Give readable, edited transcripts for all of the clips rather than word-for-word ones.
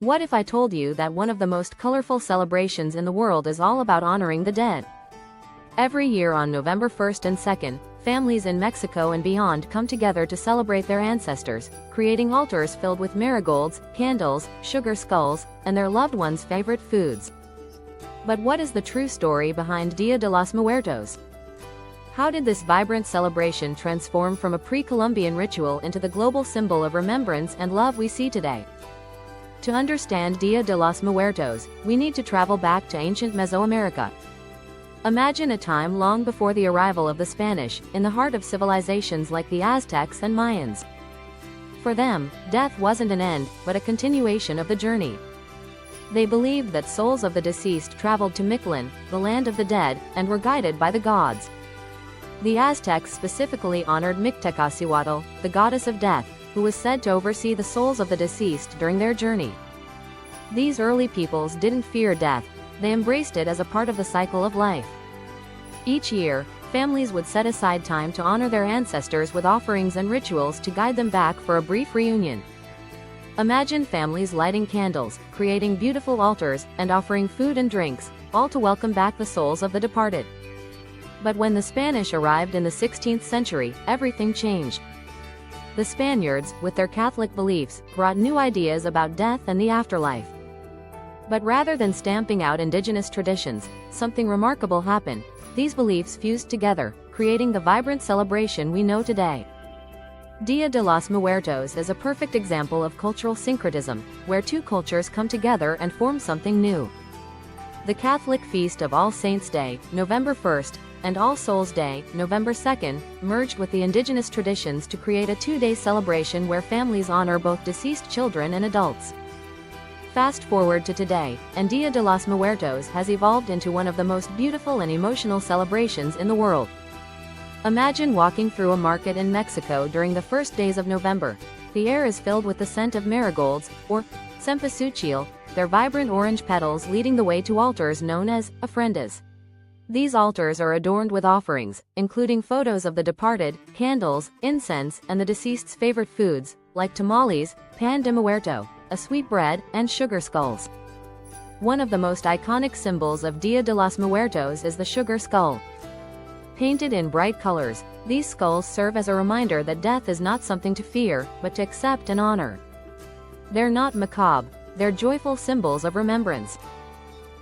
What if I told you that one of the most colorful celebrations in the world is all about honoring the dead? Every year on November 1st and 2nd, families in Mexico and beyond come together to celebrate their ancestors, creating altars filled with marigolds, candles, sugar skulls, and their loved ones' favorite foods. But what is the true story behind Dia de los Muertos? How did this vibrant celebration transform from a pre-Columbian ritual into the global symbol of remembrance and love we see today? To understand Dia de los Muertos, we need to travel back to ancient Mesoamerica. Imagine a time long before the arrival of the Spanish, in the heart of civilizations like the Aztecs and Mayans. For them, death wasn't an end, but a continuation of the journey. They believed that souls of the deceased traveled to Mictlan, the land of the dead, and were guided by the gods. The Aztecs specifically honored Mictecacihuatl, the goddess of death, who was said to oversee the souls of the deceased during their journey. These early peoples didn't fear death, they embraced it as a part of the cycle of life. Each year, families would set aside time to honor their ancestors with offerings and rituals to guide them back for a brief reunion. Imagine families lighting candles, creating beautiful altars, and offering food and drinks, all to welcome back the souls of the departed. But when the Spanish arrived in the 16th century, everything changed. The Spaniards, with their Catholic beliefs, brought new ideas about death and the afterlife. But rather than stamping out indigenous traditions, something remarkable happened. These beliefs fused together, creating the vibrant celebration we know today. Dia de los Muertos is a perfect example of cultural syncretism, where two cultures come together and form something new. The Catholic feast of All Saints' Day, November 1st, and All Souls' Day, November 2nd, merged with the indigenous traditions to create a two-day celebration where families honor both deceased children and adults. Fast forward to today, and Dia de los Muertos has evolved into one of the most beautiful and emotional celebrations in the world. Imagine walking through a market in Mexico during the first days of November. The air is filled with the scent of marigolds, or cempasúchil, their vibrant orange petals leading the way to altars known as ofrendas. These altars are adorned with offerings, including photos of the departed, candles, incense, and the deceased's favorite foods, like tamales, pan de muerto, a sweet bread, and sugar skulls. One of the most iconic symbols of Dia de los Muertos is the sugar skull. Painted in bright colors, these skulls serve as a reminder that death is not something to fear, but to accept and honor. They're not macabre, they're joyful symbols of remembrance.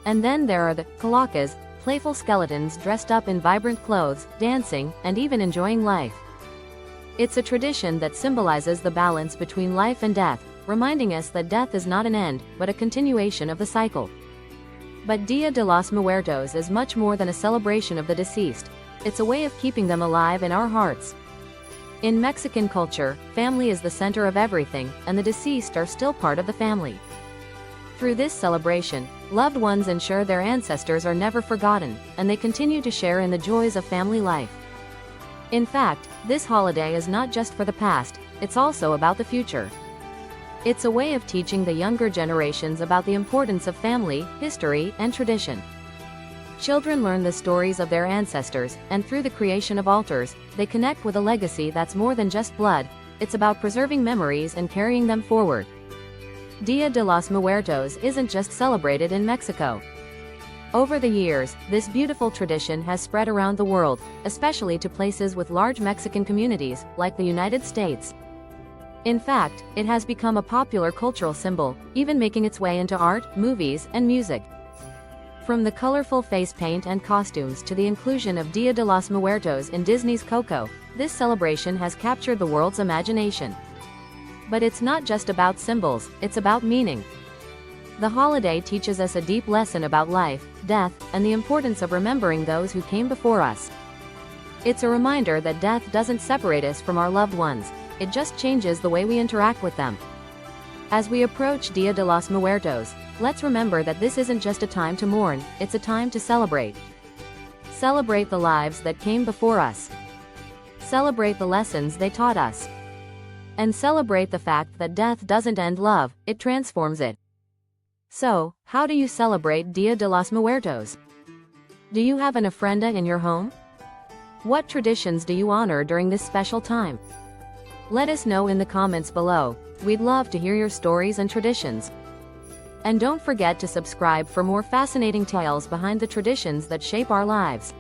And then there are the calacas, playful skeletons dressed up in vibrant clothes, dancing, and even enjoying life. It's a tradition that symbolizes the balance between life and death, reminding us that death is not an end, but a continuation of the cycle. But Dia de los Muertos is much more than a celebration of the deceased. It's a way of keeping them alive in our hearts. In Mexican culture, family is the center of everything, and the deceased are still part of the family. Through this celebration, loved ones ensure their ancestors are never forgotten, and they continue to share in the joys of family life. In fact, this holiday is not just for the past, it's also about the future. It's a way of teaching the younger generations about the importance of family, history, and tradition. Children learn the stories of their ancestors, and through the creation of altars, they connect with a legacy that's more than just blood. It's about preserving memories and carrying them forward. Dia de los Muertos isn't just celebrated in Mexico. Over the years, this beautiful tradition has spread around the world, especially to places with large Mexican communities, like the United States. In fact, it has become a popular cultural symbol, even making its way into art, movies, and music. From the colorful face paint and costumes to the inclusion of Dia de los Muertos in Disney's Coco, this celebration has captured the world's imagination. But it's not just about symbols, it's about meaning. The holiday teaches us a deep lesson about life, death, and the importance of remembering those who came before us. It's a reminder that death doesn't separate us from our loved ones, it just changes the way we interact with them. As we approach Dia de los Muertos, let's remember that this isn't just a time to mourn, it's a time to celebrate. Celebrate the lives that came before us. Celebrate the lessons they taught us. And celebrate the fact that death doesn't end love, it transforms it. So, how do you celebrate Dia de los Muertos? Do you have an ofrenda in your home? What traditions do you honor during this special time? Let us know in the comments below. We'd love to hear your stories and traditions. And don't forget to subscribe for more fascinating tales behind the traditions that shape our lives.